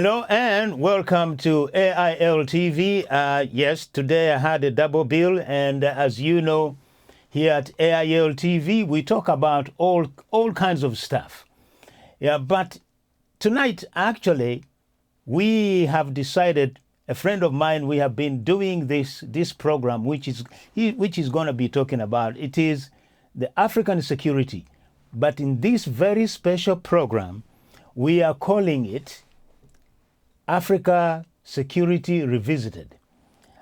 Hello and welcome to AIL TV. Yes, today I had a double bill, and as you know, here at AIL TV, we talk about all kinds of stuff. Yeah, but tonight, actually, we have decided. A friend of mine, we have been doing this program, which is going to be talking about. It is the African security, but in this very special program, we are calling it Africa Security Revisited.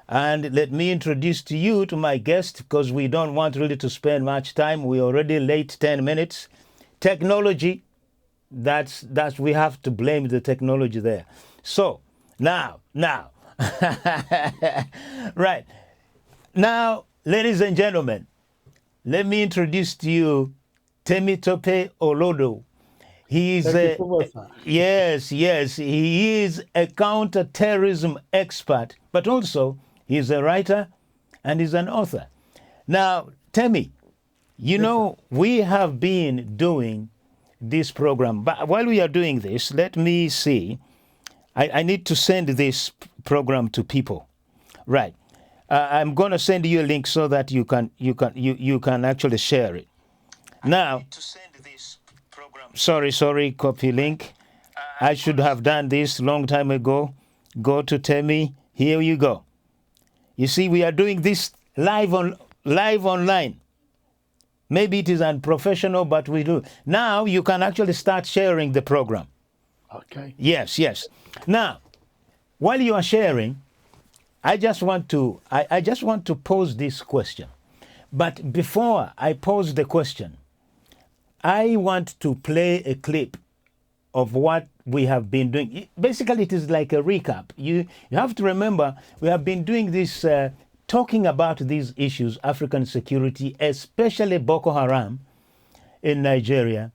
And let me introduce to you to my guest, because we don't want really to spend much time. We're already late 10 minutes. Technology, that's we have to blame the technology there. So now, right. Now, ladies and gentlemen, let me introduce to you TemiTope Olodo. He is yes, he is a counter-terrorism expert, but also he's a writer and he's an author. Now, Temi, you know, we have been doing this program, but while we are doing this, let me see. I need to send this program to people, right? I'm going to send you a link so that you can actually share it. Now. Sorry, copy link. I should have done this long time ago. Go to Temi. Here you go. You see, we are doing this live online. Maybe it is unprofessional, but we do. Now you can actually start sharing the program. Okay. Yes. Now, while you are sharing, I just want to pose this question. But before I pose the question, I want to play a clip of what we have been doing. Basically, it is like a recap. You have to remember, we have been doing this, talking about these issues, African security, especially Boko Haram in Nigeria,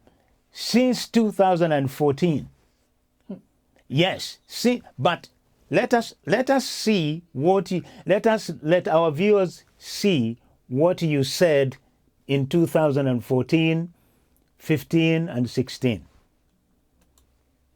since 2014. Yes, but let us see let our viewers see what you said in 2014. 15 and 16.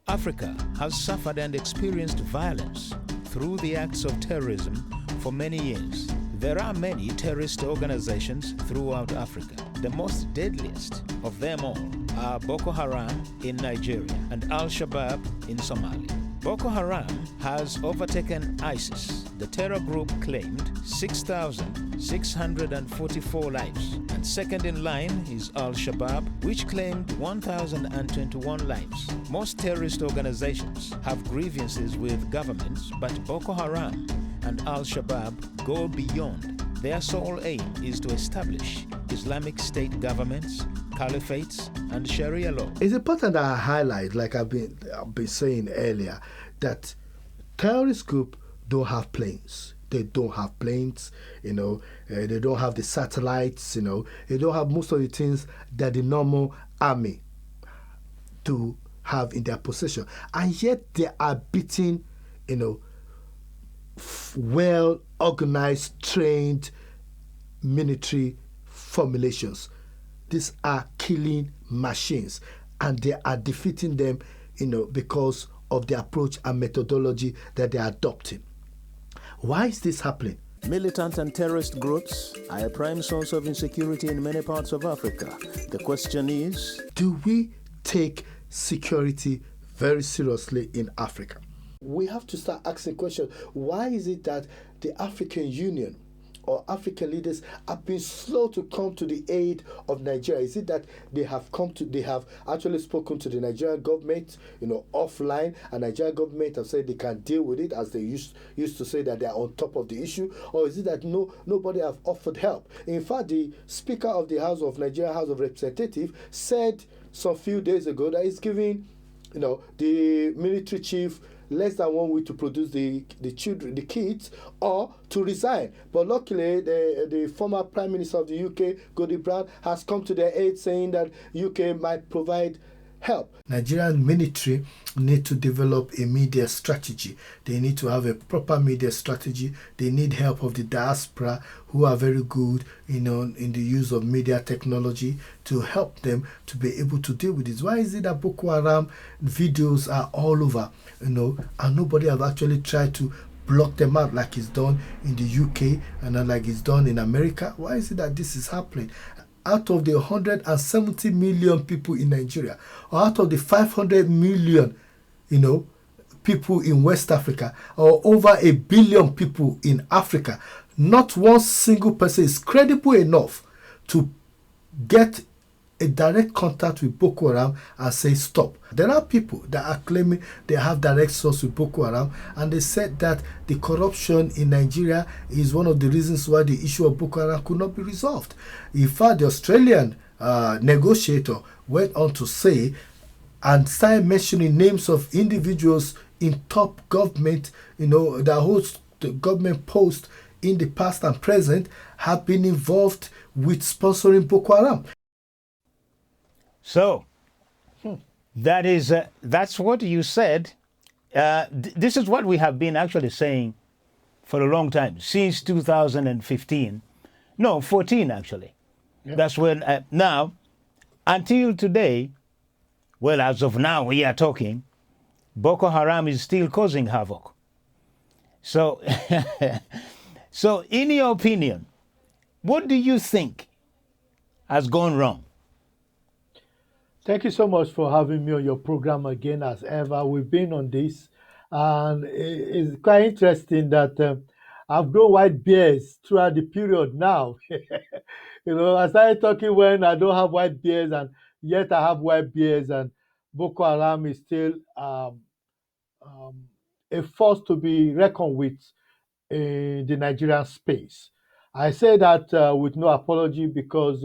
Africa has suffered and experienced violence through the acts of terrorism for many years. There are many terrorist organizations throughout Africa. The most deadliest of them all are Boko Haram in Nigeria and Al-Shabaab in Somalia. Boko Haram has overtaken ISIS. The terror group claimed 6,644 lives. And second in line is Al-Shabaab, which claimed 1,021 lives. Most terrorist organizations have grievances with governments, but Boko Haram and Al-Shabaab go beyond. Their sole aim is to establish Islamic State governments, caliphates, and Sharia law. It's important that I highlight, like I've been saying earlier, that terrorist group don't have planes. They don't have planes, they don't have the satellites, they don't have most of the things that the normal army do have in their possession. And yet they are beating, well organized, trained military formulations. These are killing machines, and they are defeating them, because of the approach and methodology that they are adopting. Why is this happening? Militant and terrorist groups are a prime source of insecurity in many parts of Africa. The question is, do we take security very seriously in Africa? We have to start asking questions. Why is it that the African Union or African leaders have been slow to come to the aid of Nigeria? Is it that they have actually spoken to the Nigerian government, offline, and Nigerian government have said they can deal with it, as they used to say that they are on top of the issue? Or is it that nobody have offered help? In fact, the Speaker of the Nigerian House of Representatives said some few days ago that he's giving, the military chief less than 1 week to produce the kids, or to resign. But luckily, the former Prime Minister of the UK, Gordon Brown, has come to their aid, saying that UK might provide help. Nigerian military need to develop a media strategy. They need to have a proper media strategy. They need help of the diaspora, who are very good, in the use of media technology, to help them to be able to deal with this. Why is it that Boko Haram videos are all over, and nobody have actually tried to block them out like it's done in the UK and like it's done in America? Why is it that this is happening? Out of the 170 million people in Nigeria, or out of the 500 million, people in West Africa, or over 1 billion people in Africa, not one single person is credible enough to get a direct contact with Boko Haram and say stop. There are people that are claiming they have direct source with Boko Haram, and they said that the corruption in Nigeria is one of the reasons why the issue of Boko Haram could not be resolved. In fact, the Australian negotiator went on to say and started mentioning names of individuals in top government, that holds the government post in the past and present, have been involved with sponsoring Boko Haram. So that's what you said. This is what we have been actually saying for a long time, since 2015. No, 14 actually. Yeah. That's when, now, until today, well, as of now we are talking, Boko Haram is still causing havoc. So, so in your opinion, what do you think has gone wrong? Thank you so much for having me on your program again, as ever. We've been on this, and it's quite interesting that I've grown white beards throughout the period now. I started talking when I don't have white beards, and yet I have white beards, and Boko Haram is still a force to be reckoned with in the Nigerian space. I say that with no apology, because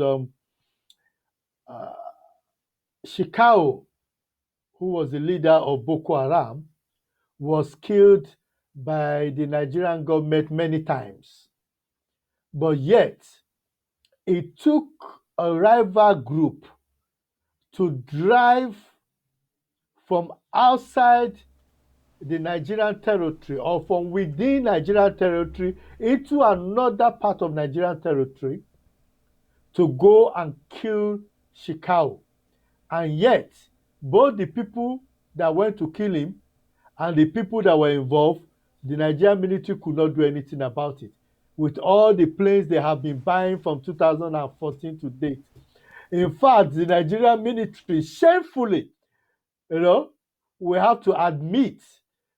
Shekau, who was the leader of Boko Haram, was killed by the Nigerian government many times. But yet, it took a rival group to drive from outside the Nigerian territory, or from within Nigerian territory into another part of Nigerian territory, to go and kill Shekau. And yet, both the people that went to kill him and the people that were involved, the Nigerian military could not do anything about it, with all the planes they have been buying from 2014 to date. In fact, the Nigerian military, shamefully, we have to admit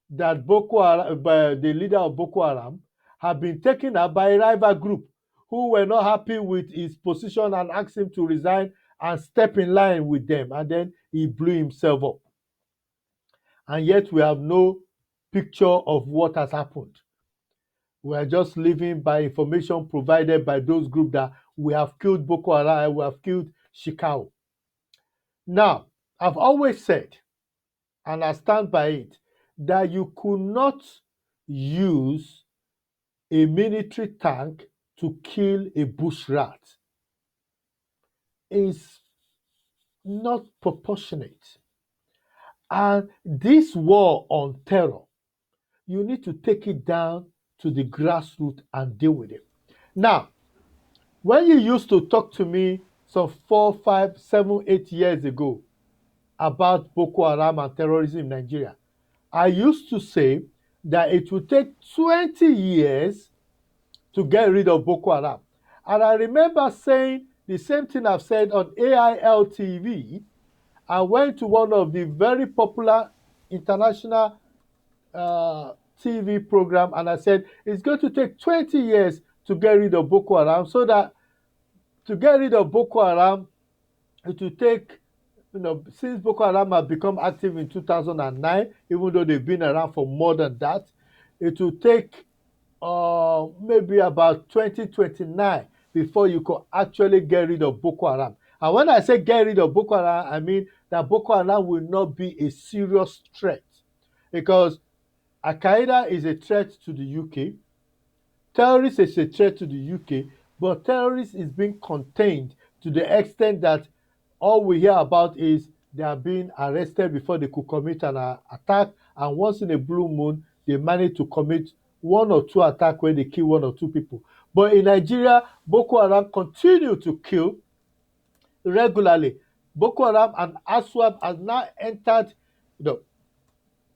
that Boko Haram, the leader of Boko Haram, have been taken up by a rival group who were not happy with his position and asked him to resign and step in line with them. And then he blew himself up. And yet we have no picture of what has happened. We are just living by information provided by those groups that we have killed Boko Haram, we have killed Shekau. Now, I've always said, and I stand by it, that you could not use a military tank to kill a bush rat. It's not proportionate. And this war on terror, you need to take it down to the grassroots and deal with it. Now, when you used to talk to me some 4, 5, 7, 8 years ago about Boko Haram and terrorism in Nigeria, I used to say that it would take 20 years to get rid of Boko Haram. And I remember saying the same thing I've said on AIL TV. I went to one of the very popular international TV program, and I said it's going to take 20 years to get rid of Boko Haram, so that to get rid of Boko Haram, it will take, since Boko Haram have become active in 2009, even though they've been around for more than that, it will take maybe about 2029 before you could actually get rid of Boko Haram. And when I say get rid of Boko Haram, I mean that Boko Haram will not be a serious threat, because Al-Qaeda is a threat to the UK, terrorists is a threat to the UK, but terrorists is being contained to the extent that all we hear about is they are being arrested before they could commit an attack, and once in a blue moon, they manage to commit one or two attacks where they kill one or two people. But in Nigeria, Boko Haram continue to kill regularly. Boko Haram and ASWAP has now entered, the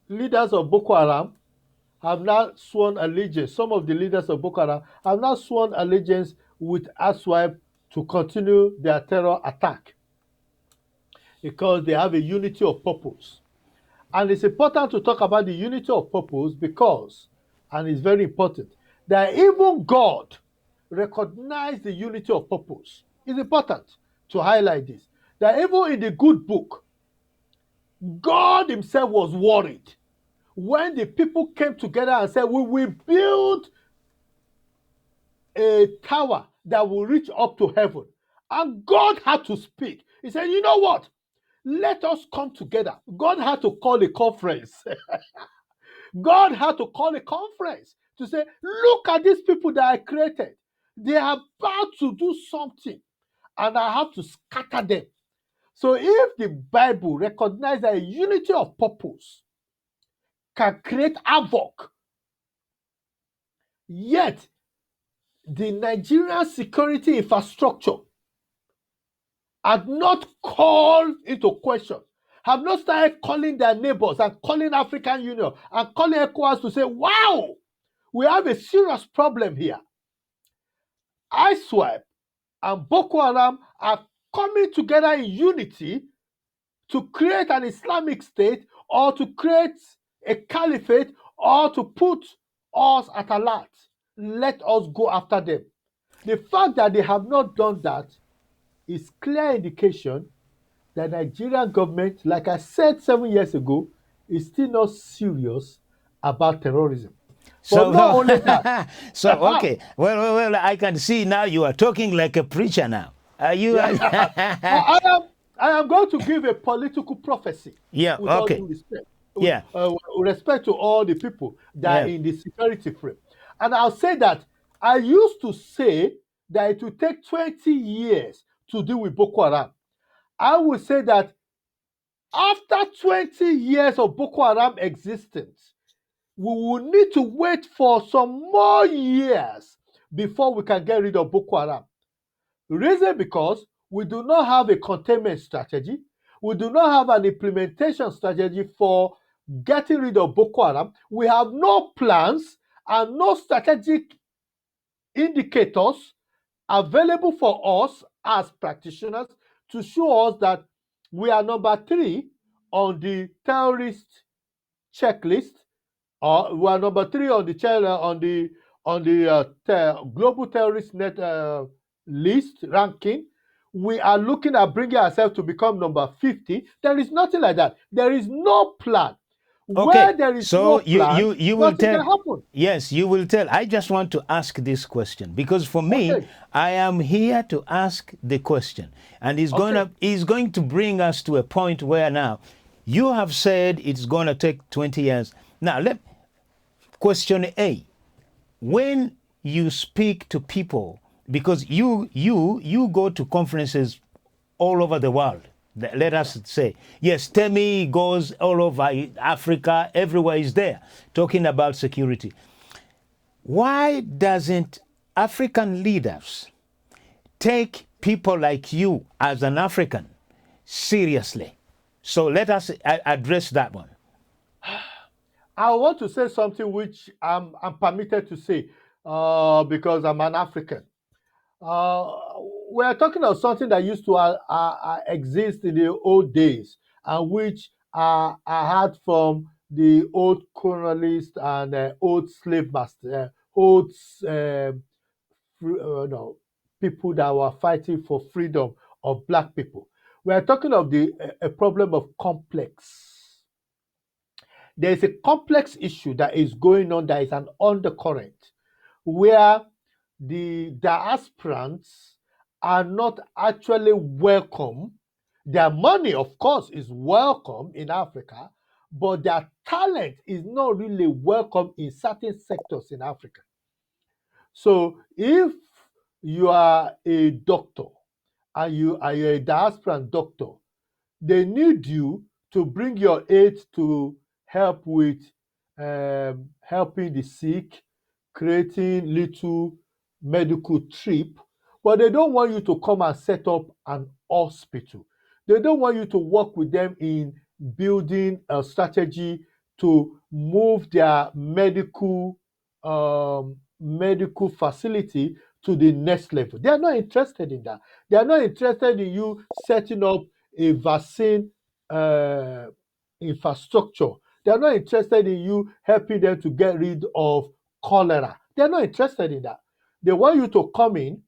leaders of Boko Haram have now sworn allegiance. Some of the leaders of Boko Haram have now sworn allegiance with ASWAP to continue their terror attack because they have a unity of purpose. And it's important to talk about the unity of purpose because, and it's very important, that even God recognized the unity of purpose. It's important to highlight this. That even in the good book, God himself was worried when the people came together and said, we will build a tower that will reach up to heaven. And God had to speak. He said, you know what? Let us come together. God had to call a conference. God had to call a conference to say, look at these people that I created. They are about to do something, and I have to scatter them. So if the Bible recognizes that a unity of purpose can create havoc, yet the Nigerian security infrastructure had not called into question, have not started calling their neighbors and calling African Union and calling ECOWAS to say, wow, we have a serious problem here. ISWAP and Boko Haram are coming together in unity to create an Islamic state or to create a caliphate or to put us at alert. Let us go after them. The fact that they have not done that is clear indication that Nigerian government, like I said 7 years ago, is still not serious about terrorism. But not only that. So okay. Well, I can see now you are talking like a preacher now. Are you? I am going to give a political prophecy. Yeah, With all okay. due respect. Yeah. With respect to all the people that are in the security frame. And I'll say that I used to say that it will take 20 years to deal with Boko Haram. I would say that after 20 years of Boko Haram existence, we will need to wait for some more years before we can get rid of Boko Haram. Reason because we do not have a containment strategy. We do not have an implementation strategy for getting rid of Boko Haram. We have no plans and no strategic indicators available for us as practitioners to show us that we are number 3 on the terrorist checklist, or we are number 3 on the global terrorist net list ranking. We are looking at bringing ourselves to become number 50. There is nothing like that. There is no plan. Okay. Where there is So no plan, you will nothing tell. can happen. Yes, you will tell. I just want to ask this question because for me, Okay. I am here to ask the question, and he's going to bring us to a point where now you have said it's going to take 20 years. Now, question A: when you speak to people, because you go to conferences all over the world. Let us say, yes, Temi goes all over Africa, everywhere is there, talking about security. Why doesn't African leaders take people like you as an African seriously? So let us address that one. I want to say something which I'm permitted to say because I'm an African. We're talking of something that used to exist in the old days and which I had from the old colonialists and old slave masters, people that were fighting for freedom of black people. We're talking of a problem of complex. There is a complex issue that is going on, that is an undercurrent, where the diasporans are not actually welcome. Their money, of course, is welcome in Africa, but their talent is not really welcome in certain sectors in Africa. So if you are a doctor and you are a diasporan doctor, They need you to bring your aid to help with helping the sick, creating little medical trip, but they don't want you to come and set up an hospital. They don't want you to work with them in building a strategy to move their medical facility to the next level. They are not interested in that. They are not interested in you setting up a vaccine uh, infrastructure. They are not interested in you helping them to get rid of cholera. They are not interested in that. They want you to come in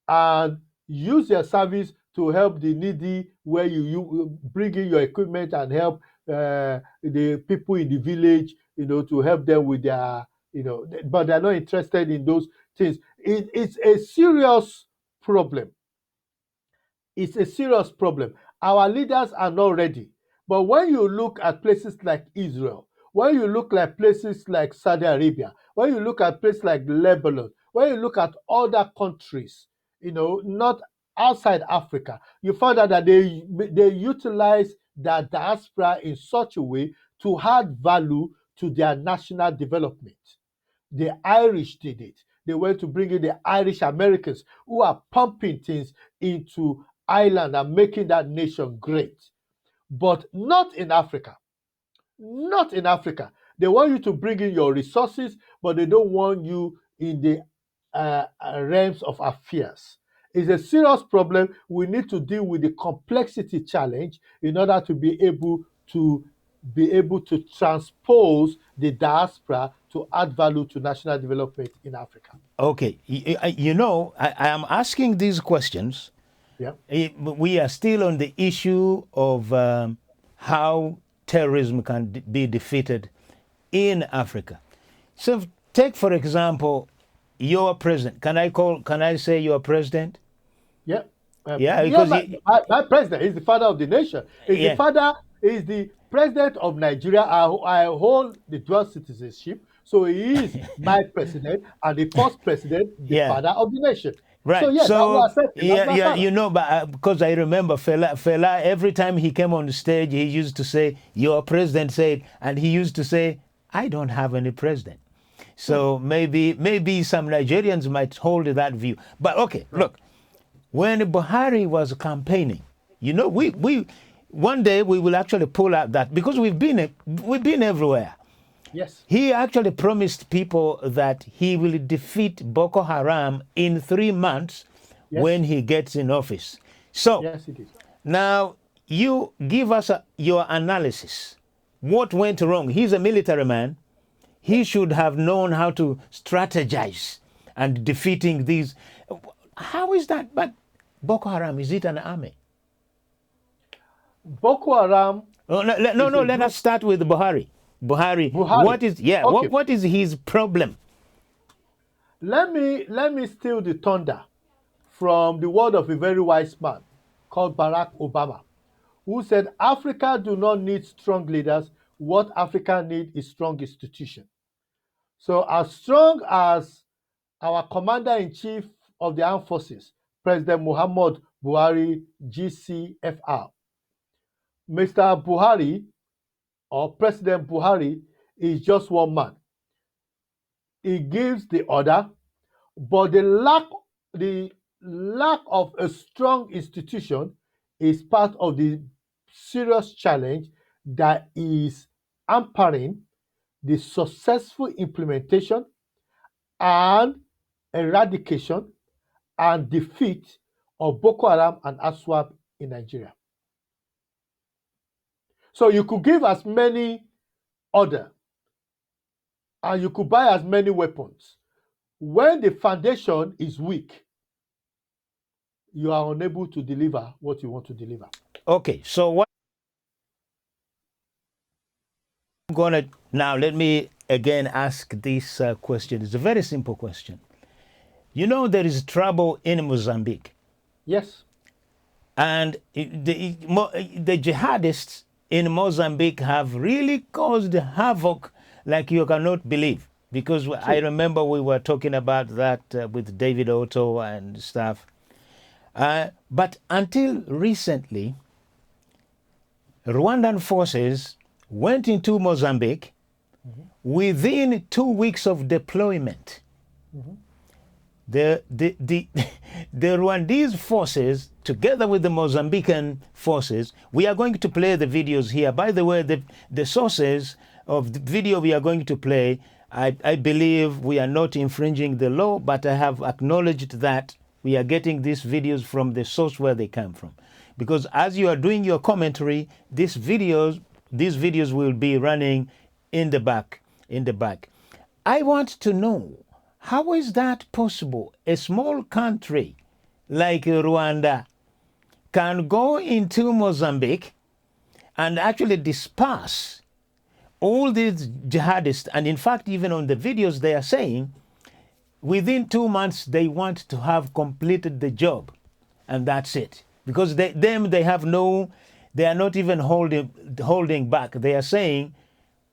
and use their service to help the needy, where you bring in your equipment and help the people in the village, to help them with their, but they're not interested in those things. It's a serious problem. It's a serious problem. Our leaders are not ready. But when you look at places like Israel, when you look at places like Saudi Arabia, when you look at places like Lebanon, when you look at other countries, not outside Africa, you find out that they utilize the diaspora in such a way to add value to their national development. The Irish did it. They went to bring in the Irish Americans who are pumping things into Ireland and making that nation great. But not in Africa. Not in Africa. They want you to bring in your resources, but they don't want you in the realms of affairs. It's a serious problem. We need to deal with the complexity challenge in order to be able to transpose the diaspora to add value to national development in Africa. Okay, I am asking these questions. Yeah. We are still on the issue of how terrorism can be defeated in Africa. So take, for example, your president. Can I say your president? Yeah. Yeah, because my president is the father of the nation. Yeah. Is the president of Nigeria. I hold the dual citizenship, so he is my president and the first president, the Yeah. father of the nation. Right. So yes, I will accept it. That's my father. But because I remember Fela, every time he came on the stage, he used to say, "Your president said," and he used to say, "I don't have any president." So maybe some Nigerians might hold that view. But okay, look, when Buhari was campaigning, we one day we will actually pull out that, because we've been everywhere. Yes. He actually promised people that he will defeat Boko Haram in 3 months. Yes. When he gets in office. So Yes, he did. now you give us your analysis. What went wrong? He's a military man. He should have known how to strategize and defeating these. How is that? But Boko Haram, is it an army? Boko Haram. Let us start with Buhari. Buhari. Okay. What is his problem? Let me steal the thunder from the word of a very wise man called Barack Obama, who said, Africa do not need strong leaders. What Africa needs is strong institutions. So as strong as our commander-in-chief of the armed forces, President Muhammad Buhari, GCFR, Mr. Buhari, or President Buhari, is just one man. He gives the order, but the lack of a strong institution is part of the serious challenge that is hampering the successful implementation and eradication and defeat of Boko Haram and ASWAP in Nigeria. So you could give as many orders and you could buy as many weapons. When the foundation is weak, you are unable to deliver what you want to deliver. Okay, so what I'm gonna now, let me again ask this question. It's a very simple question. There is trouble in Mozambique. Yes. And the jihadists in Mozambique have really caused havoc like you cannot believe. Because true. I remember we were talking about that with David Otto and stuff. But until recently, Rwandan forces went into Mozambique within 2 weeks of deployment. The Rwandese forces, together with the Mozambican forces, we are going to play the videos here. By the way, the sources of the video we are going to play, I believe we are not infringing the law, but I have acknowledged that we are getting these videos from the source where they come from. Because as you are doing your commentary, these videos will be running in the back. I want to know, how is that possible? A small country like Rwanda can go into Mozambique and actually disperse all these jihadists. And in fact, even on the videos, they are saying within 2 months, they want to have completed the job. And that's it. Because they are not even holding back. They are saying,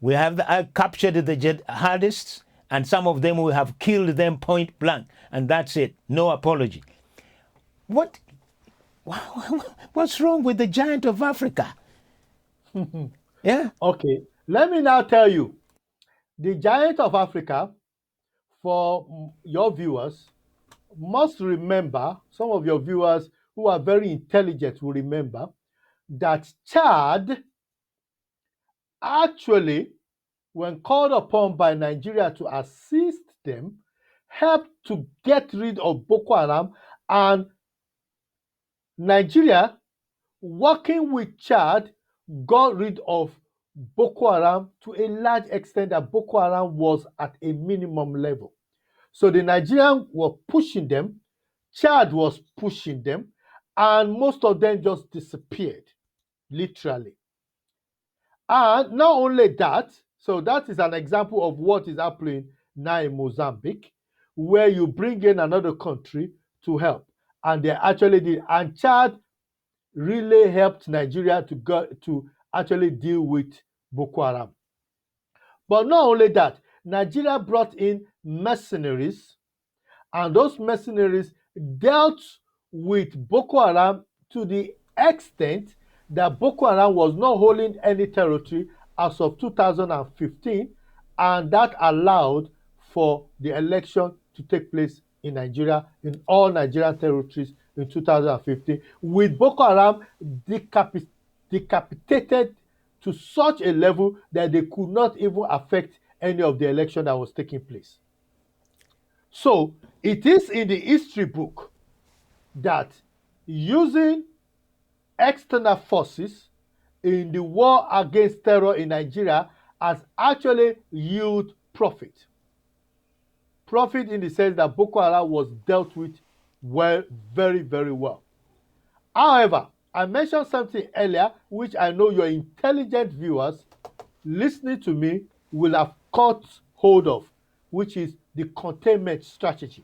we have captured the jihadists, and some of them we have killed them point blank, and that's it. No apology. What's wrong with the giant of Africa? Yeah. Okay, let me now tell you, the giant of Africa, for your viewers, must remember, some of your viewers who are very intelligent will remember, that Chad actually, when called upon by Nigeria to assist them, helped to get rid of Boko Haram, and Nigeria, working with Chad, got rid of Boko Haram to a large extent. That Boko Haram was at a minimum level. So the Nigerians were pushing them, Chad was pushing them, and most of them just disappeared, literally. And not only that, so that is an example of what is happening now in Mozambique, where you bring in another country to help. And they actually did. And Chad really helped Nigeria to actually deal with Boko Haram. But not only that, Nigeria brought in mercenaries, and those mercenaries dealt with Boko Haram to the extent that Boko Haram was not holding any territory as of 2015, and that allowed for the election to take place in Nigeria, in all Nigerian territories in 2015, with Boko Haram decapitated to such a level that they could not even affect any of the election that was taking place. So it is in the history book that using external forces in the war against terror in Nigeria has actually yielded profit. Profit in the sense that Boko Haram was dealt with well, very, very well. However, I mentioned something earlier, which I know your intelligent viewers listening to me will have caught hold of, which is the containment strategy.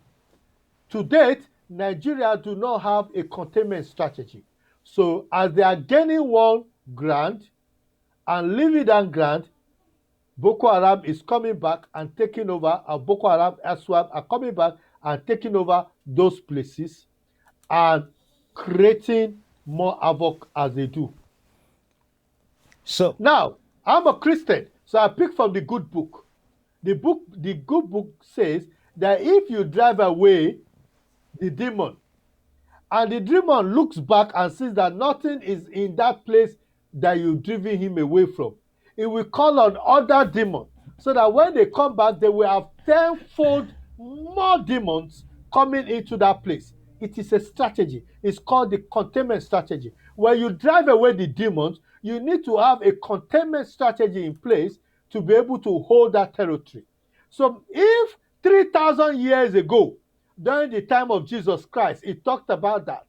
To date, Nigeria do not have a containment strategy. So as they are gaining one ground and leaving that ground, Boko Haram is coming back and taking over, and Boko Haram SWAT are coming back and taking over those places and creating more havoc as they do. So now, I'm a Christian, so I pick from the good book. The good book says that if you drive away the demon, and the demon looks back and sees that nothing is in that place that you've driven him away from, it will call on other demons, so that when they come back, they will have tenfold more demons coming into that place. It is a strategy. It's called the containment strategy. When you drive away the demons, you need to have a containment strategy in place to be able to hold that territory. So if 3,000 years ago, during the time of Jesus Christ, it talked about that,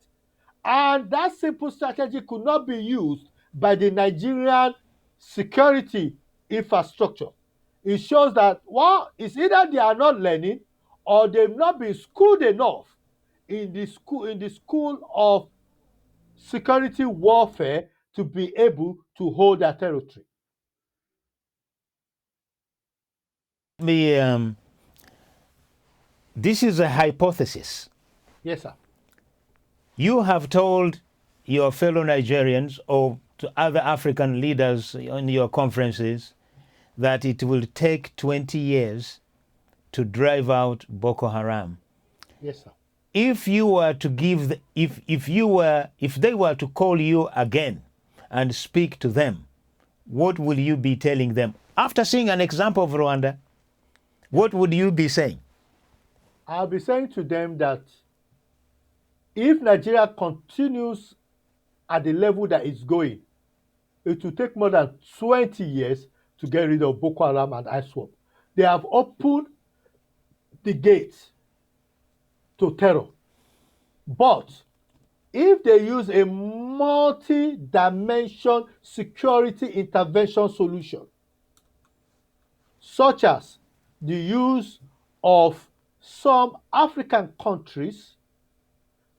and that simple strategy could not be used by the Nigerian security infrastructure, it shows that, well, it's either they are not learning or they've not been schooled enough in the school of security warfare to be able to hold that territory. This is a hypothesis. Yes, sir. You have told your fellow Nigerians, or to other African leaders in your conferences that it will take 20 years to drive out Boko Haram. Yes, sir. If you were to give, if they were to call you again and speak to them, what will you be telling them? After seeing an example of Rwanda, what would you be saying? I'll be saying to them that if Nigeria continues at the level that it's going, it will take more than 20 years to get rid of Boko Haram and ISWAP. They have opened the gates to terror. But if they use a multi-dimension security intervention solution, such as the use of some African countries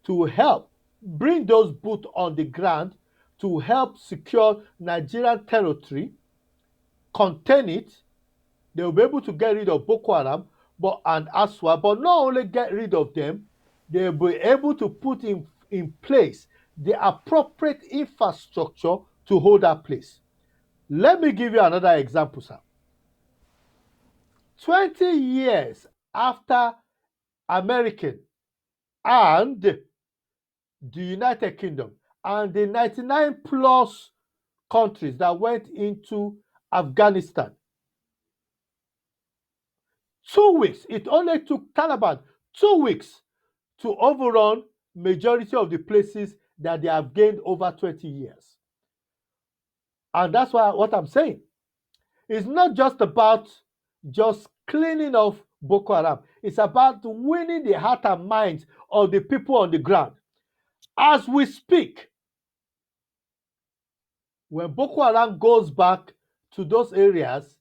to help bring those boots on the ground to help secure Nigerian territory, contain it, they will be able to get rid of Boko Haram and Aswa, but not only get rid of them, they will be able to put in place the appropriate infrastructure to hold that place. Let me give you another example, sir. 20 years after American and the United Kingdom and the 99 plus countries that went into Afghanistan, 2 weeks, it only took Taliban 2 weeks to overrun majority of the places that they have gained over 20 years. And that's what I'm saying. It's not just about just cleaning off Boko Haram. It's about winning the heart and minds of the people on the ground. As we speak, when Boko Haram goes back to those areas,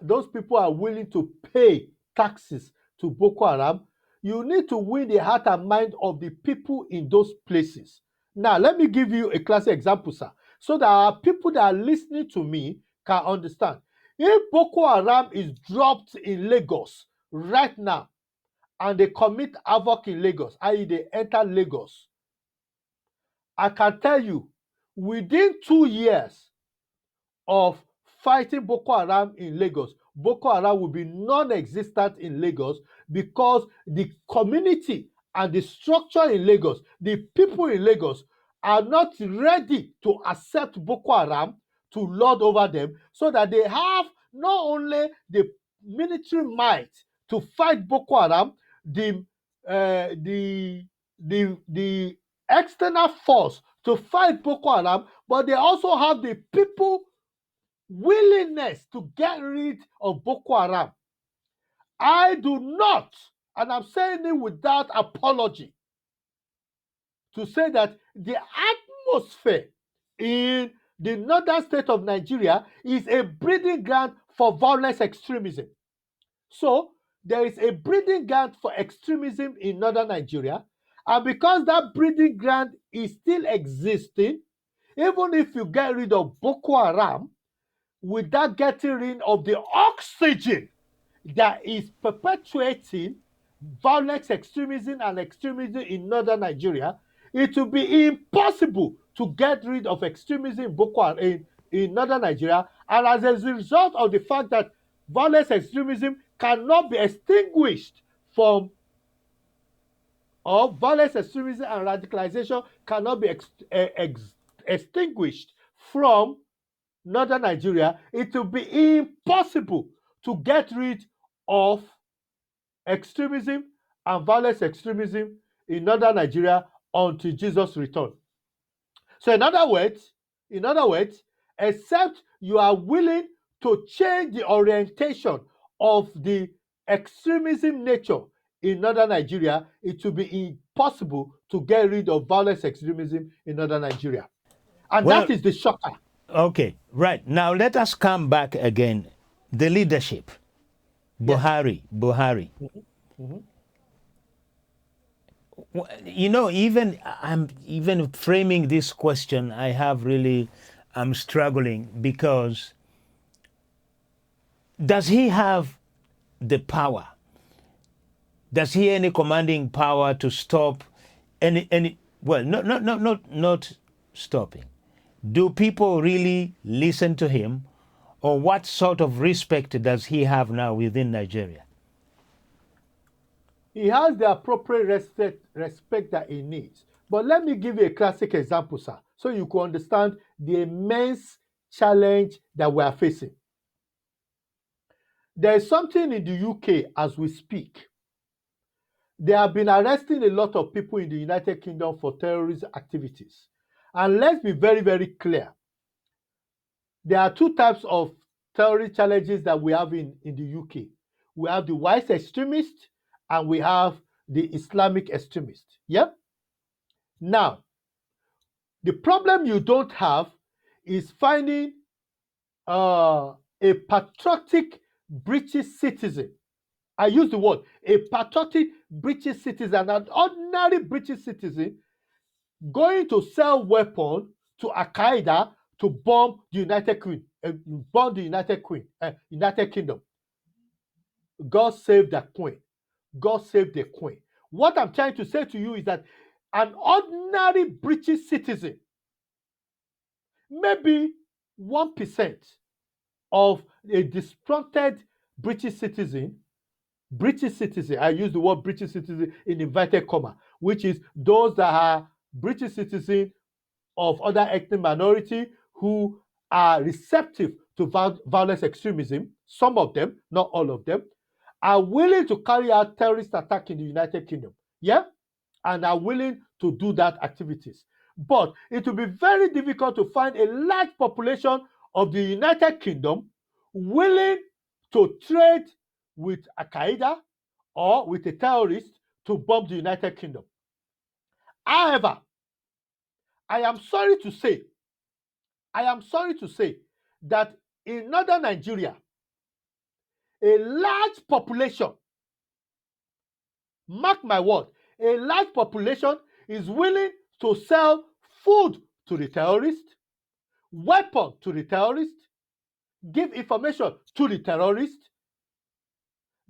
those people are willing to pay taxes to Boko Haram. You need to win the heart and mind of the people in those places. Now, let me give you a classic example, sir, so that our people that are listening to me can understand. If Boko Haram is dropped in Lagos right now and they commit havoc in Lagos, i.e. they enter Lagos, I can tell you, within 2 years of fighting Boko Haram in Lagos, Boko Haram will be non-existent in Lagos because the community and the structure in Lagos, the people in Lagos are not ready to accept Boko Haram to lord over them, so that they have not only the military might to fight Boko Haram, the external force to fight Boko Haram, but they also have the people willingness to get rid of Boko Haram. I do not, and I'm saying it without apology, to say that the atmosphere in the northern state of Nigeria is a breeding ground for violence extremism. So there is a breeding ground for extremism in northern Nigeria, and because that breeding ground is still existing, even if you get rid of Boko Haram, without getting rid of the oxygen that is perpetuating violence extremism and extremism in northern Nigeria, it will be impossible to get rid of extremism in Boko Haram in northern Nigeria. And as a result of the fact that violence extremism cannot be extinguished from, or violence extremism and radicalization cannot be extinguished from northern Nigeria, it will be impossible to get rid of extremism and violence extremism in northern Nigeria until Jesus returns. So in other words, except you are willing to change the orientation of the extremism nature in northern Nigeria, it will be impossible to get rid of violence extremism in northern Nigeria. And that is the shocker. Okay, right. Now let us come back again. The leadership. Buhari. You know, I'm even framing this question, I'm struggling, because does he have the power? Does he any commanding power to stop not stopping? Do people really listen to him, or what sort of respect does he have now within Nigeria? He has the appropriate respect that he needs. But let me give you a classic example, sir, so you can understand the immense challenge that we are facing. There is something in the UK as we speak. They have been arresting a lot of people in the United Kingdom for terrorist activities. And let's be very, very clear. There are two types of terrorist challenges that we have in the UK. We have the white extremists and we have the Islamic extremists. Yep. Now, the problem you don't have is finding a patriotic British citizen. I use the word a patriotic British citizen, an ordinary British citizen, going to sell weapons to Al Qaeda to bomb the United Kingdom. God save the Queen. God save the Queen. What I'm trying to say to you is that an ordinary British citizen, maybe 1% of a disgruntled British citizen, I use the word British citizen in inverted comma, which is those that are British citizens of other ethnic minority who are receptive to violence extremism, some of them, not all of them, are willing to carry out terrorist attack in the United Kingdom. Yeah? And are willing to do that activities. But it will be very difficult to find a large population of the United Kingdom willing to trade with Al Qaeda or with a terrorist to bomb the United Kingdom. However, I am sorry to say that in northern Nigeria, a large population, mark my word, a large population is willing to sell food to the terrorist, weapon to the terrorist, give information to the terrorist,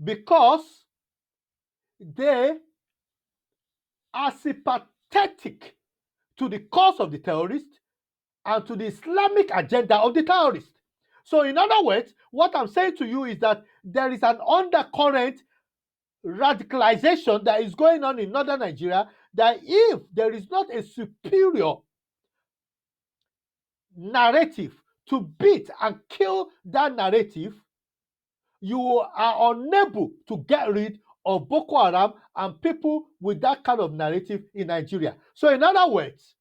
because they are sympathetic to the cause of the terrorist and to the Islamic agenda of the terrorist. So in other words, what I'm saying to you is that there is an undercurrent radicalization that is going on in northern Nigeria, that if there is not a superior narrative to beat and kill that narrative, you are unable to get rid of Boko Haram and people with that kind of narrative in Nigeria. So in other words,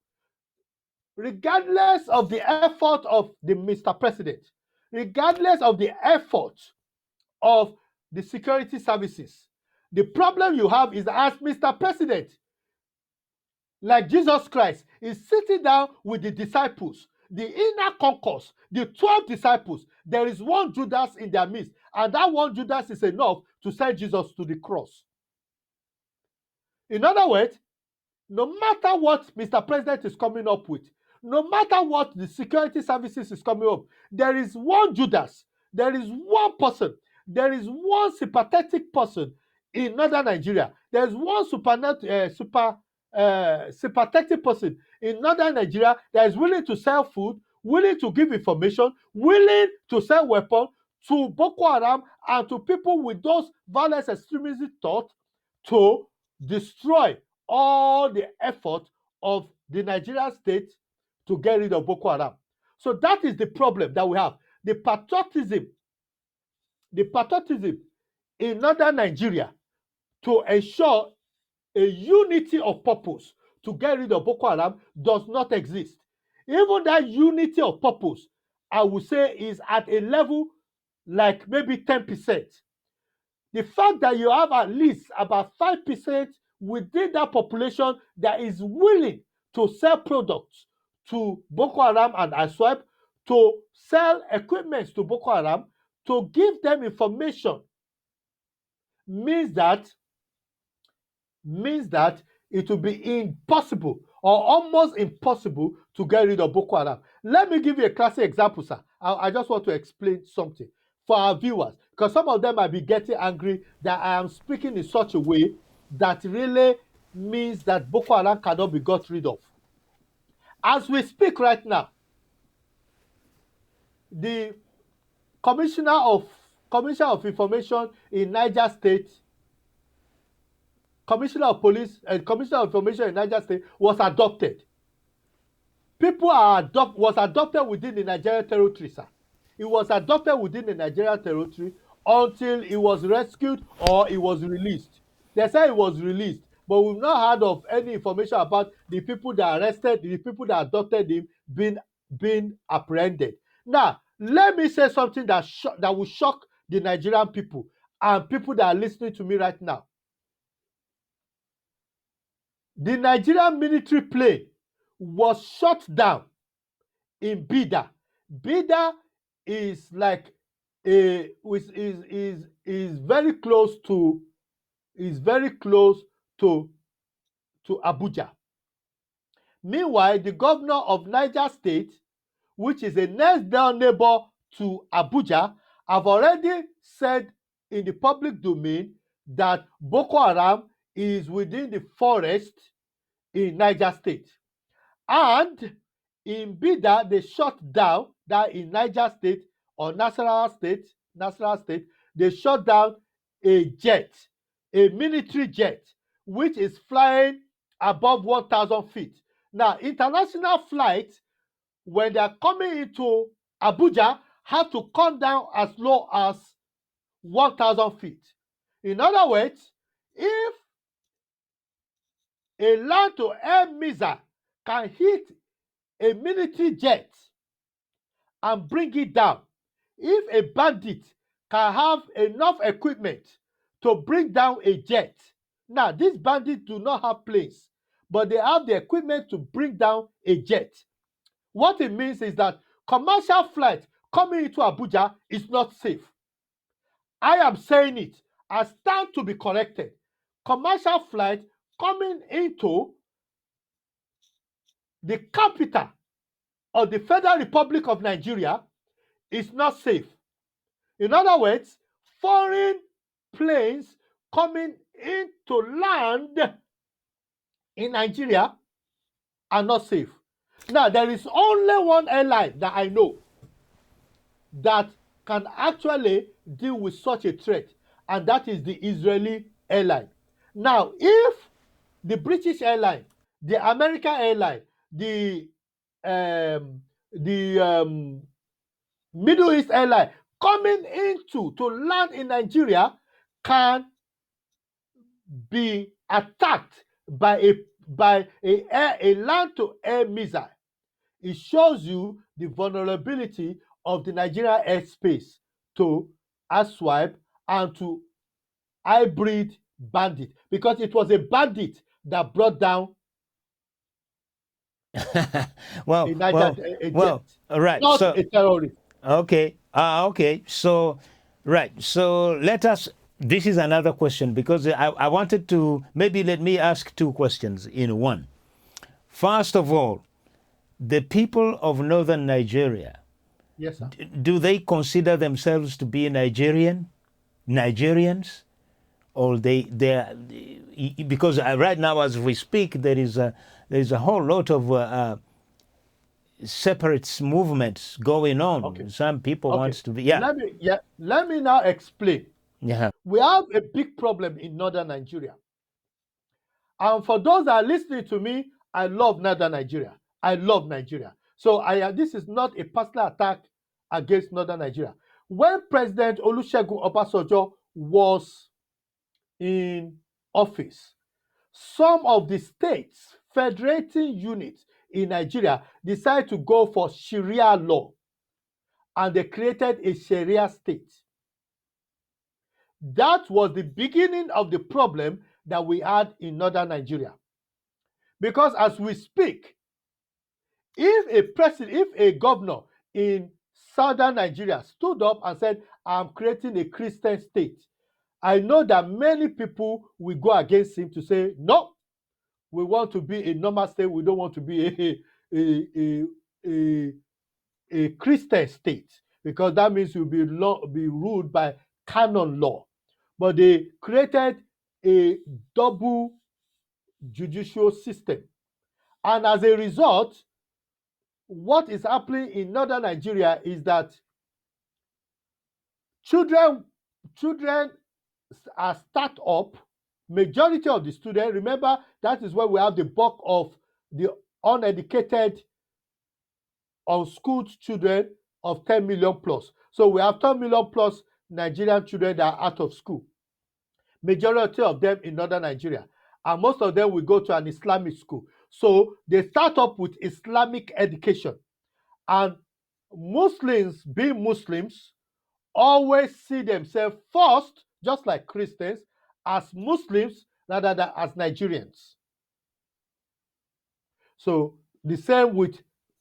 regardless of the effort of the Mr. President, regardless of the effort of the security services, the problem you have is, as Mr. President, like Jesus Christ, is sitting down with the disciples, the inner concourse, the 12 disciples. There is one Judas in their midst, and that one Judas is enough to send Jesus to the cross. In other words, no matter what Mr. President is coming up with, no matter what the security services is coming up, there is one Judas, there is one person, there is one sympathetic person in northern Nigeria. There is one sympathetic person in northern Nigeria that is willing to sell food, willing to give information, willing to sell weapons to Boko Haram and to people with those violence extremism thought to destroy all the effort of the Nigerian state to get rid of Boko Haram. So that is the problem that we have. The patriotism in northern Nigeria to ensure a unity of purpose to get rid of Boko Haram does not exist. Even that unity of purpose, I would say, is at a level like maybe 10%. The fact that you have at least about 5% within that population that is willing to sell products to Boko Haram and ISWAP, to sell equipment to Boko Haram, to give them information, means that it will be impossible or almost impossible to get rid of Boko Haram. Let me give you a classic example, sir. I just want to explain something for our viewers, because some of them might be getting angry that I am speaking in such a way that really means that Boko Haram cannot be got rid of. As we speak right now, the Commissioner of Information in Niger State, Commissioner of Police and Commissioner of Information in Niger State was adopted. Was adopted within the Nigerian territory, sir. It was adopted within the Nigerian territory until it was rescued or it was released. They say it was released, but we've not heard of any information about the people that arrested, the people that adopted him being apprehended. Now, let me say something that will shock the Nigerian people and people that are listening to me right now. The Nigerian military plane was shot down in Bida. Bida is like is very close to Abuja. Meanwhile, the governor of Niger State, which is a next door neighbor to Abuja, have already said in the public domain that Boko Haram is within the forest in Niger State. And in Bida, they shot down that in Niger State or Nasarawa State, they shot down a jet, a military jet, which is flying above 1,000 feet. Now, international flights, when they are coming into Abuja, have to come down as low as 1,000 feet. In other words, if a land-to-air missile can hit a military jet and bring it down, if a bandit can have enough equipment to bring down a jet, now these bandits do not have planes, but they have the equipment to bring down a jet. What it means is that commercial flight coming into Abuja is not safe. I am saying it. I stand to be corrected. Commercial flight coming into the capital of the Federal Republic of Nigeria is not safe. In other words, foreign planes coming into land in Nigeria are not safe. Now, there is only one airline that I know that can actually deal with such a threat, and that is the Israeli airline. Now, if the British airline, the American airline, the Middle East airline coming to land in Nigeria can be attacked by a land-to-air missile, it shows you the vulnerability of the Nigerian airspace to asswipe and to hybrid bandit, because it was a bandit that brought down well, all right. Not a terrorist. Okay. Okay. So, right. So let us. This is another question, because I wanted to maybe let me ask two questions in one. First of all, the people of northern Nigeria, yes, sir, do they consider themselves to be Nigerians, or because right now as we speak there is a whole lot of separate movements going on. Okay. Some people Okay. wants to be Let me now explain. Yeah. We have a big problem in northern Nigeria. And for those that are listening to me, I love northern Nigeria. I love Nigeria. So this is not a personal attack against northern Nigeria. When President Olusegun Obasanjo was in office, some of the states, federating units in Nigeria, decided to go for Sharia law, and they created a Sharia state. That was the beginning of the problem that we had in northern Nigeria. Because as we speak, if a governor in southern Nigeria stood up and said, I'm creating a Christian state, I know that many people will go against him to say, no, we want to be a normal state. We don't want to be a Christian state, because that means you'll be ruled by canon law. But they created a double judicial system. And as a result, what is happening in northern Nigeria is that Children are start up. Majority of the students, remember, that is where we have the bulk of the uneducated, unschooled children of 10 million plus. So we have 10 million plus Nigerian children that are out of school. Majority of them in northern Nigeria. And most of them will go to an Islamic school. So they start up with Islamic education. And Muslims, being Muslims, always see themselves first, just like Christians, as Muslims rather than as Nigerians. So the same with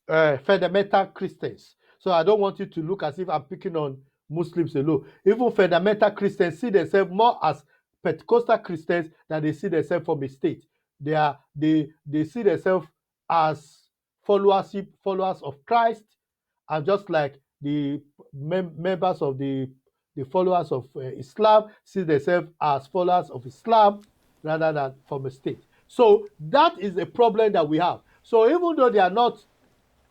fundamental Christians. So I don't want you to look as if I'm picking on Muslims alone. Even fundamental Christians see themselves more as Pentecostal Christians than they see themselves from a state. They see themselves as followers of Christ, and just like the members of the followers of Islam see themselves as followers of Islam rather than from a state. So that is a problem that we have. So even though they are not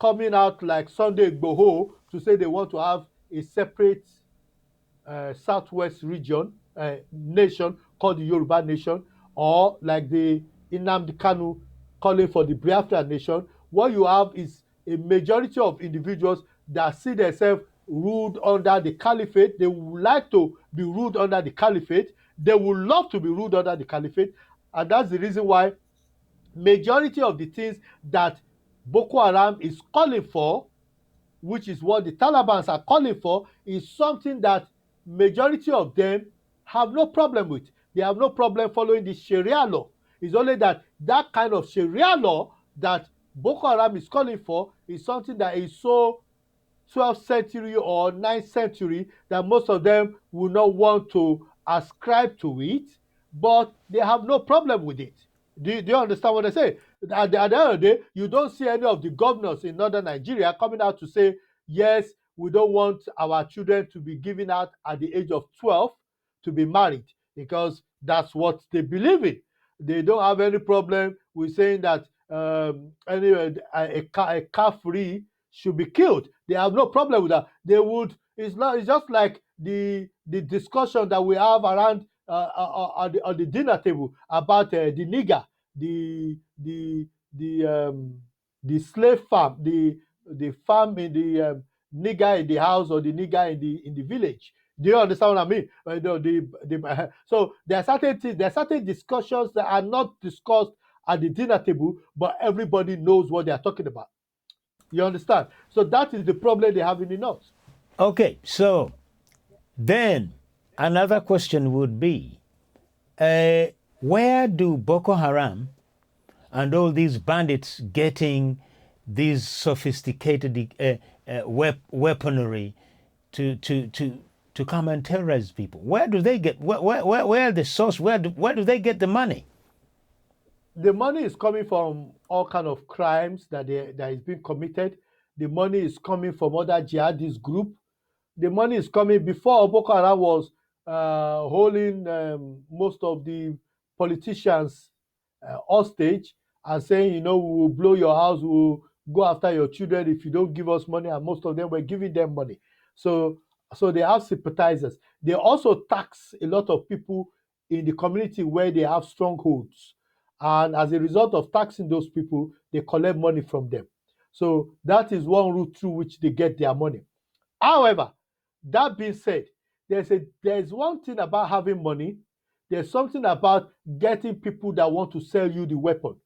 coming out like Sunday Igboho to say they want to have a separate southwest region, nation called the Yoruba nation, or like the Nnamdi Kanu calling for the Biafra nation, what you have is a majority of individuals that see themselves ruled under the caliphate. They would like to be ruled under the caliphate. They would love to be ruled under the caliphate. And that's the reason why majority of the things that Boko Haram is calling for, which is what the Taliban are calling for, is something that majority of them have no problem with. They have no problem following the Sharia law. It's only that kind of Sharia law that Boko Haram is calling for is something that is so 12th century or 9th century that most of them will not want to ascribe to it, but they have no problem with it. Do you understand what I say? At the end of the day, you don't see any of the governors in northern Nigeria coming out to say, yes, we don't want our children to be given out at the age of 12 to be married, because that's what they believe in. They don't have any problem with saying that anyway, a calf-free should be killed. They have no problem with that. They would. It's just like the discussion that we have around on the dinner table about the nigger, the slave farm, the farm in the nigger in the house or the nigger in the village. Do you understand what I mean? So there are certain things, there are certain discussions that are not discussed at the dinner table, but everybody knows what they are talking about. You understand? So that is the problem they have in the north. Okay, so then another question would be, where do Boko Haram and all these bandits getting these sophisticated weaponry to come and terrorize people? Where do they get? Where the source? Where do they get the money? The money is coming from all kind of crimes that is being committed. The money is coming from other jihadist group. The money is coming before Boko Haram was holding most of the politicians hostage and saying, we will blow your house, we will go after your children if you don't give us money, and most of them were giving them money. So they have sympathizers. They also tax a lot of people in the community where they have strongholds. And as a result of taxing those people, they collect money from them. So that is one route through which they get their money. However, that being said, there's one thing about having money. There's something about getting people that want to sell you the weapon.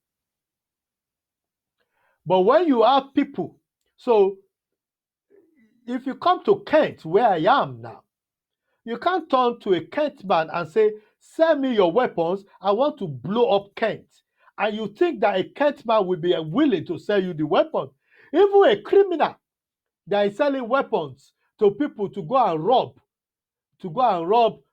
But when you have people, so if you come to Kent, where I am now, you can't turn to a Kent man and say, sell me your weapons, I want to blow up Kent. And you think that a Kent man will be willing to sell you the weapon. Even a criminal that is selling weapons to people to go and rob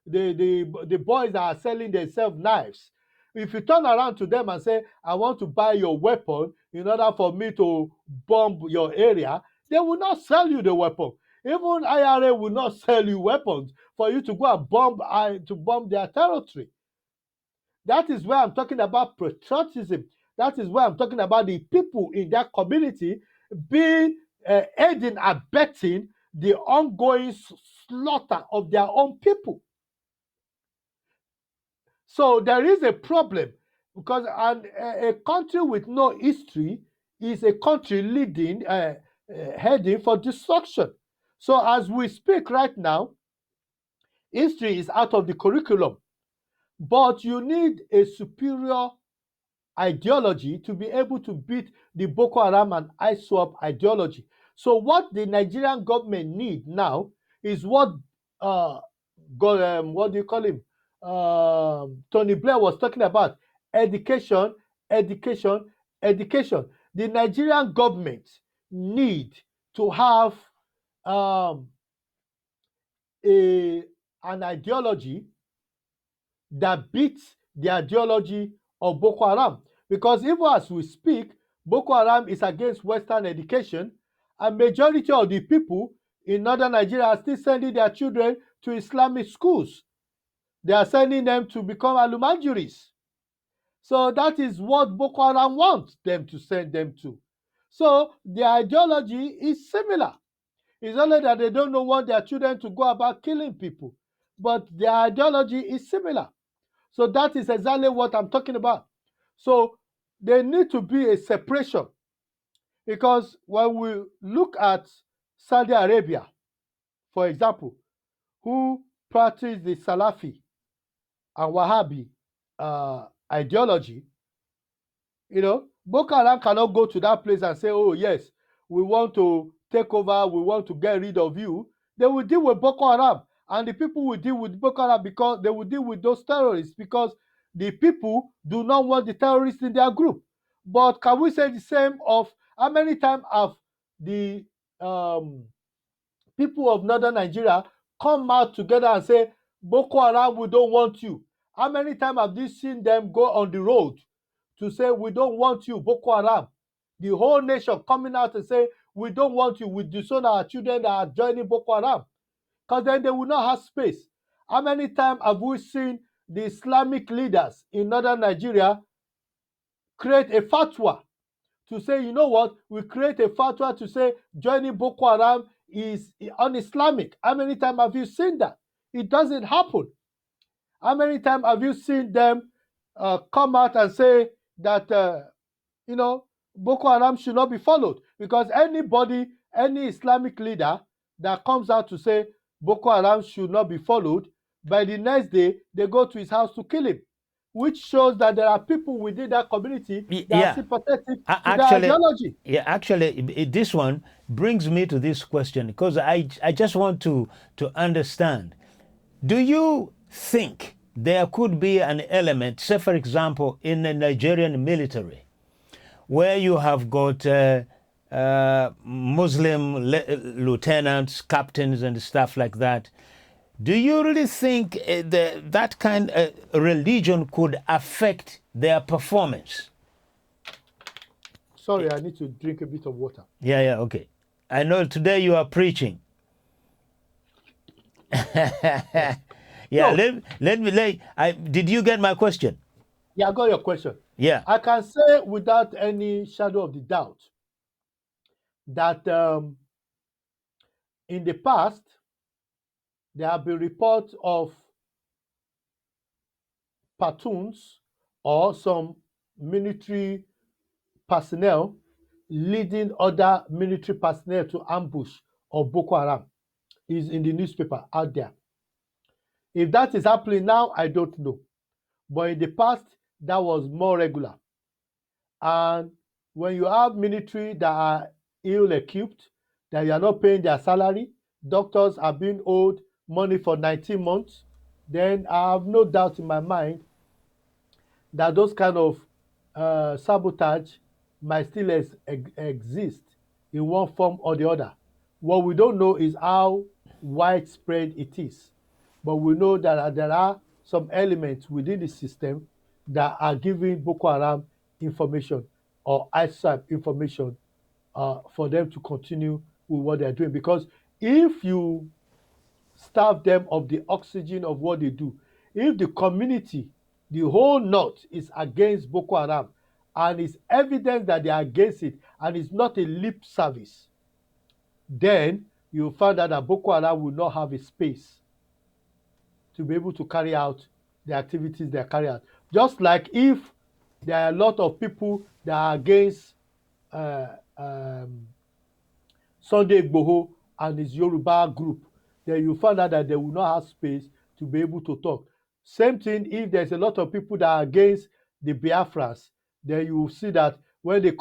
the boys that are selling themselves knives. If you turn around to them and say, I want to buy your weapon in order for me to bomb your area, they will not sell you the weapon. Even IRA will not sell you weapons for you to go and bomb their territory. That is where I'm talking about patriotism. That is where I'm talking about the people in that community being aiding and abetting the ongoing slaughter of their own people. So there is a problem because a country with no history is a country heading for destruction. So as we speak right now, history is out of the curriculum, but you need a superior ideology to be able to beat the Boko Haram and ISWAP ideology. So what the Nigerian government need now is what what do you call him? Tony Blair was talking about: education, education, education. The Nigerian government need to have um, an ideology that beats the ideology of Boko Haram. Because even as we speak, Boko Haram is against Western education, and majority of the people in northern Nigeria are still sending their children to Islamic schools. They are sending them to become alumanjuris. So that is what Boko Haram wants them to send them to. So their ideology is similar. It's only that they don't want their children to go about killing people, but their ideology is similar. So that is exactly what I'm talking about. So there need to be a separation, because when we look at Saudi Arabia, for example, who practice the Salafi and Wahhabi ideology, Boko Haram cannot go to that place and say, oh yes, we want to take over, we want to get rid of you. They will deal with Boko Haram, and the people will deal with Boko Haram because they will deal with those terrorists, because the people do not want the terrorists in their group. But can we say the same of how many times have the people of northern Nigeria come out together and say, Boko Haram, we don't want you? How many times have you seen them go on the road to say, we don't want you, Boko Haram? The whole nation coming out and say, we don't want you, we disown our children that are joining Boko Haram, because then they will not have space. How many times have we seen the Islamic leaders in northern Nigeria create a fatwa to say, you know what, we create a fatwa to say joining Boko Haram is un-Islamic? How many times have you seen that? It doesn't happen. How many times have you seen them come out and say that, Boko Haram should not be followed? Because anybody, any Islamic leader that comes out to say Boko Haram should not be followed, by the next day, they go to his house to kill him, which shows that there are people within that community that are sympathetic to the ideology. Yeah, actually, this one brings me to this question, because I just want to understand. Do you think there could be an element, say for example, in the Nigerian military, where you have got Muslim lieutenants, captains, and stuff like that? Do you really think that kind of religion could affect their performance? Sorry, I need to drink a bit of water. Yeah, okay. I know today you are preaching. Yeah, no. Did you get my question? Yeah, I got your question. Yeah. I can say without any shadow of the doubt that in the past, there have been reports of platoons or some military personnel leading other military personnel to ambush of Boko Haram. Is in the newspaper out there. If that is happening now, I don't know. But in the past, that was more regular. And when you have military that are ill-equipped, that you are not paying their salary, doctors are being owed money for 19 months, then I have no doubt in my mind that those kind of sabotage might still exist in one form or the other. What we don't know is how widespread it is. But we know that there are some elements within the system that are giving Boko Haram information or ISAP information for them to continue with what they're doing. Because if you starve them of the oxygen of what they do, if the community, the whole North is against Boko Haram, and it's evident that they are against it, and it's not a lip service, then you find out that Boko Haram will not have a space to be able to carry out the activities they carry out. Just like if there are a lot of people that are against uh, um, Sunday Igboho and his Yoruba group, then you find out that they will not have space to be able to talk. Same thing if there's a lot of people that are against the Biafras, then you will see that when they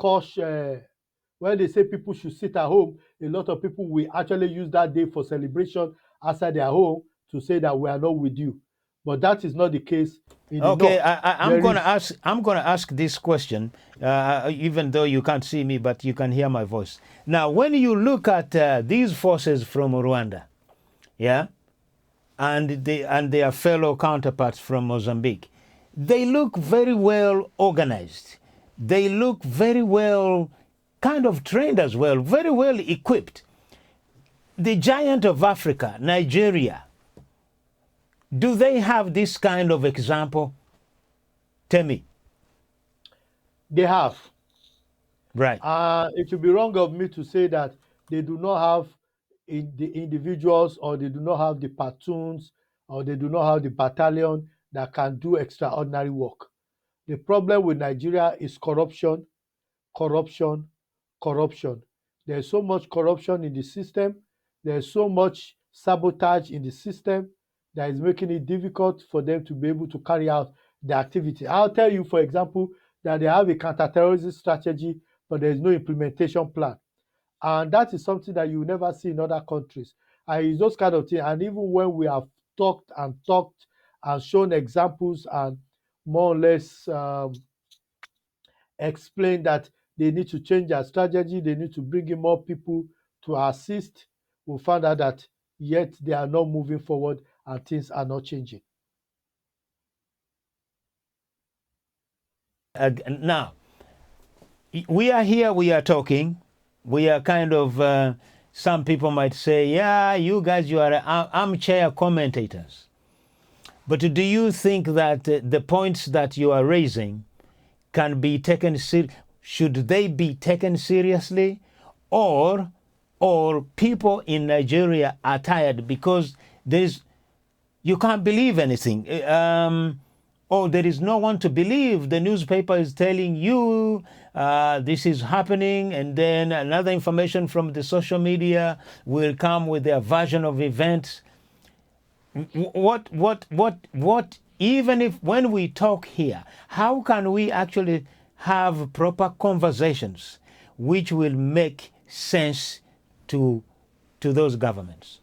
when they say people should sit at home, a lot of people will actually use that day for celebration outside their home to say that we are not with you. But that is not the case in the Okay, north. I'm gonna ask. I'm gonna ask this question, even though you can't see me, but you can hear my voice. Now, when you look at these forces from Rwanda, yeah, and their fellow counterparts from Mozambique, they look very well organized. They look very well, kind of trained as well, very well equipped. The giant of Africa, Nigeria. Do they have this kind of example? Temi. They have. Right. It would be wrong of me to say that they do not have the individuals, or they do not have the platoons, or they do not have the battalion that can do extraordinary work. The problem with Nigeria is corruption, corruption, corruption. There's so much corruption in the system. There's so much sabotage in the system that is making it difficult for them to be able to carry out the activity. I'll tell you, for example, that they have a counterterrorism strategy, but there is no implementation plan. And that is something that you will never see in other countries. And it's those kind of things. And even when we have talked and shown examples and more or less explain that they need to change their strategy, they need to bring in more people to assist, we found out that yet they are not moving forward and things are not changing. Now, we are here, we are talking, we are kind of, some people might say, yeah, you guys, you are armchair commentators. But do you think that the points that you are raising can be taken should they be taken seriously, or people in Nigeria are tired because you can't believe anything, or there is no one to believe. The newspaper is telling you this is happening, and then another information from the social media will come with their version of events. What even if when we talk here, how can we actually have proper conversations which will make sense to those governments?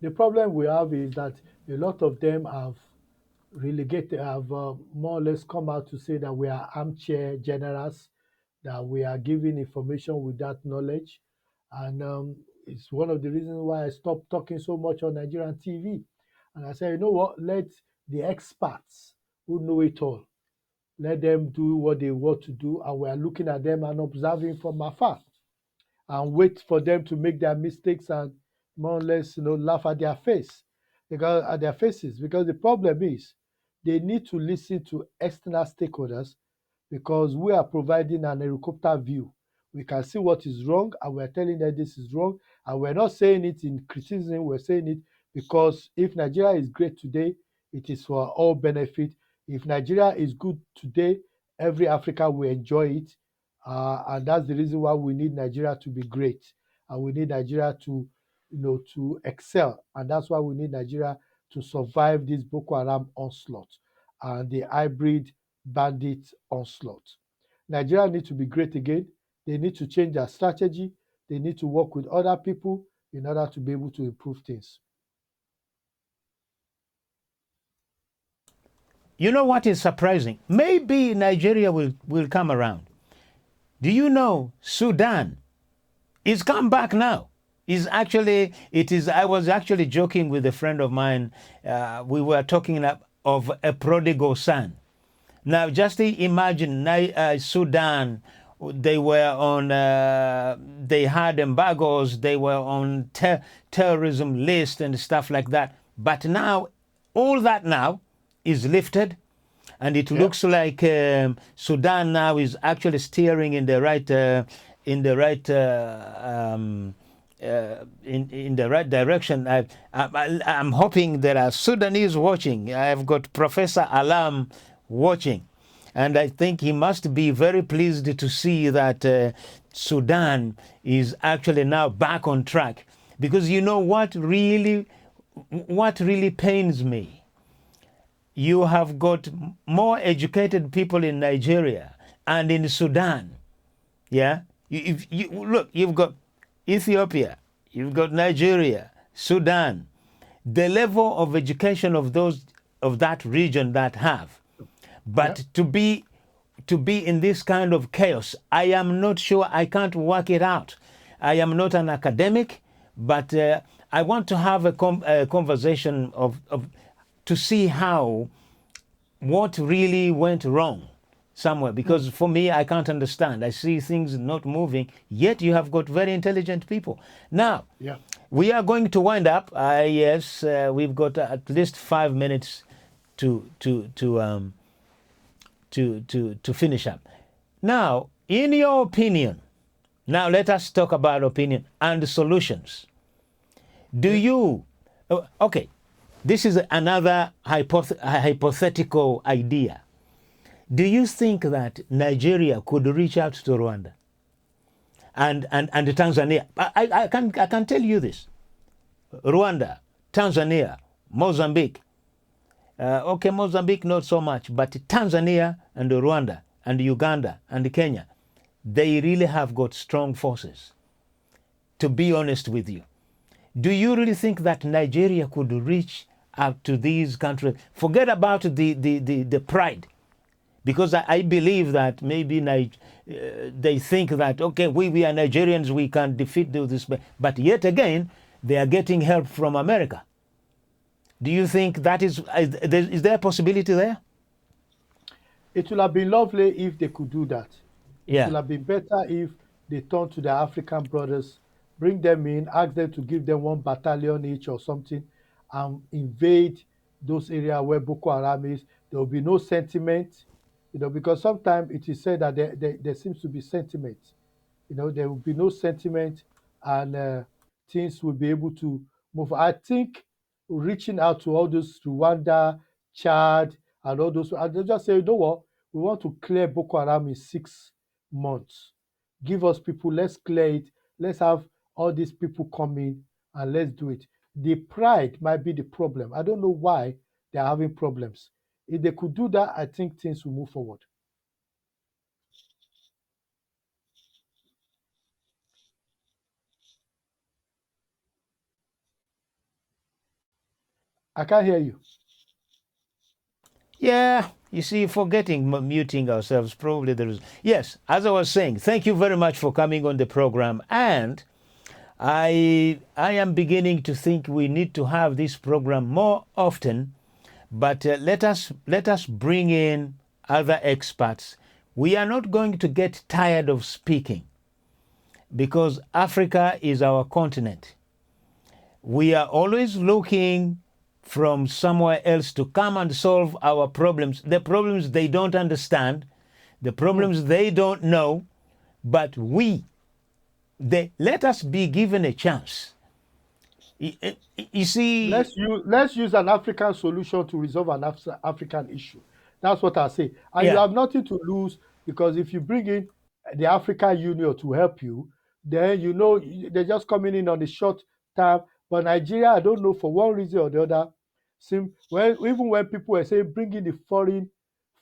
The problem we have is that a lot of them have more or less come out to say that we are armchair generals, that we are giving information without knowledge. And it's one of the reasons why I stopped talking so much on Nigerian TV. And I said, you know what, let the experts who know it all, let them do what they want to do, and we are looking at them and observing from afar and wait for them to make their mistakes and more or less, laugh at their faces. Because the problem is they need to listen to external stakeholders, because we are providing an helicopter view. We can see what is wrong, and we're telling them this is wrong, and we're not saying it in criticism. We're saying it because if Nigeria is great today, it is for all benefit. If Nigeria is good today, every Africa will enjoy it, and that's the reason why we need Nigeria to be great, and we need Nigeria to, to excel, and that's why we need Nigeria to survive this Boko Haram onslaught and the hybrid bandit onslaught. Nigeria needs to be great again. They need to change their strategy. They need to work with other people in order to be able to improve things. You know what is surprising? Maybe Nigeria will come around. Do you know Sudan is come back now? I was actually joking with a friend of mine. We were talking of a prodigal son. Now, just imagine Sudan. They were on. They had embargoes. They were on terrorism list and stuff like that. But now, all that now is lifted, and it looks like Sudan now is actually steering in the right in the right direction. I'm hoping there are Sudanese watching. I've got Professor Alam watching, and I think he must be very pleased to see that Sudan is actually now back on track. Because you know what really pains me? You have got more educated people in Nigeria and in Sudan. Yeah, if you look, you've got Ethiopia, you've got Nigeria, Sudan. The level of education of that region that have, but to be in this kind of chaos, I am not sure. I can't work it out. I am not an academic, but I want to have a conversation to see what really went wrong somewhere, because for me, I can't understand. I see things not moving, yet you have got very intelligent people. Now, we are going to wind up. Yes, we've got at least 5 minutes to finish up. Now, in your opinion, now let us talk about opinion and solutions. Do you, okay, this is another hypothetical idea. Do you think that Nigeria could reach out to Rwanda and Tanzania? I can tell you this. Rwanda, Tanzania, Mozambique. Okay, Mozambique not so much, but Tanzania and Rwanda and Uganda and Kenya, they really have got strong forces, to be honest with you. Do you really think that Nigeria could reach out to these countries? Forget about the pride. Because I believe that maybe they think that, okay, we are Nigerians, we can defeat this. But yet again, they are getting help from America. Do you think that is there a possibility there? It would have been lovely if they could do that. Yeah. It would have been better if they turn to their African brothers, bring them in, ask them to give them 1 battalion each or something, and invade those areas where Boko Haram is. There will be no sentiment. Because sometimes it is said that there seems to be sentiment. There will be no sentiment, and things will be able to move. I think reaching out to all those Rwanda, Chad, and all those, and they just say, you know what, we want to clear Boko Haram in 6 months. Give us people, let's clear it. Let's have all these people come in and let's do it. The pride might be the problem. I don't know why they're having problems. If they could do that, I think things will move forward. I can't hear you. Yeah, you see, forgetting muting ourselves, probably there is. Yes, as I was saying, thank you very much for coming on the program. And I am beginning to think we need to have this program more often, but let us bring in other experts. We are not going to get tired of speaking, because Africa is our continent. We are always looking from somewhere else to come and solve our problems, the problems they don't understand, the problems they don't know, but let us be given a chance. You see, let's use an African solution to resolve an African issue. That's what I say. And you have nothing to lose, because if you bring in the African Union to help you, then they're just coming in on the short term. But Nigeria, I don't know, for one reason or the other, even when people were saying bring in the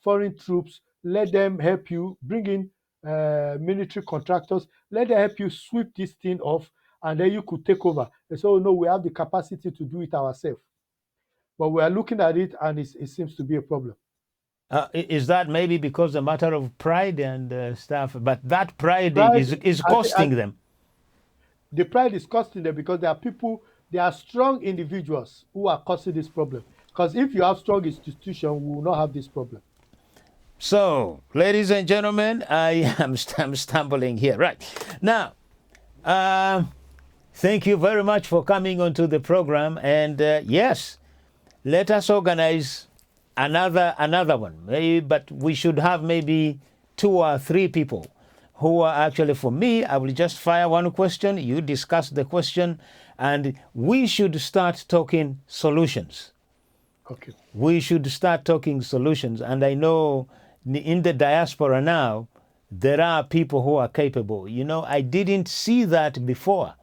foreign troops, let them help you, bring in military contractors, let them help you sweep this thing off, and then you could take over. And so, no, we have the capacity to do it ourselves. But we are looking at it, and it seems to be a problem. Is that maybe because a matter of pride and stuff? But that pride is costing them. The pride is costing them, because there are strong individuals who are causing this problem. Because if you have strong institutions, we will not have this problem. So, ladies and gentlemen, I am stumbling here. Right. Now, thank you very much for coming onto the program. And yes, let us organize another one. Maybe, but we should have maybe 2 or 3 people who are actually, for me, I will just fire one question, you discuss the question, and we should start talking solutions. Okay. We should start talking solutions. And I know in the diaspora now, there are people who are capable. You know, I didn't see that before,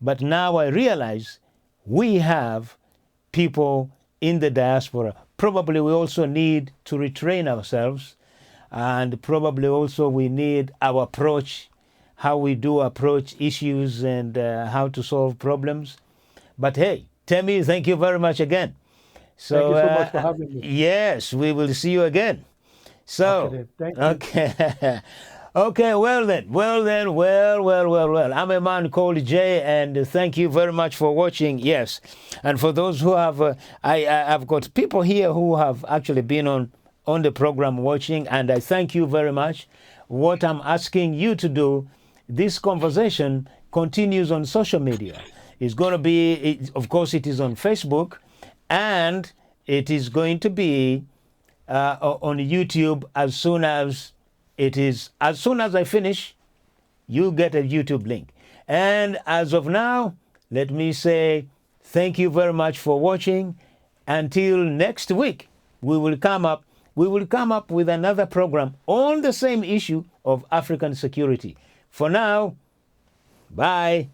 but now I realize we have people in the diaspora. Probably we also need to retrain ourselves, and probably also we need our approach, how we do approach issues and how to solve problems. But hey, Temi, thank you very much again. So, Thank you so much for having me. Yes, we will see you again. So, Okay, then. Thank you. okay. Okay, well. I'm a man called Jay, and thank you very much for watching. Yes, and for those who have, I've got people here who have actually been on the program watching, and I thank you very much. What I'm asking you to do, this conversation continues on social media. It's going to be, of course, it is on Facebook, and it is going to be on YouTube as soon as I finish, you get a YouTube link. And as of now, let me say thank you very much for watching. Until next week, we will come up with another program on the same issue of African security. For now, bye.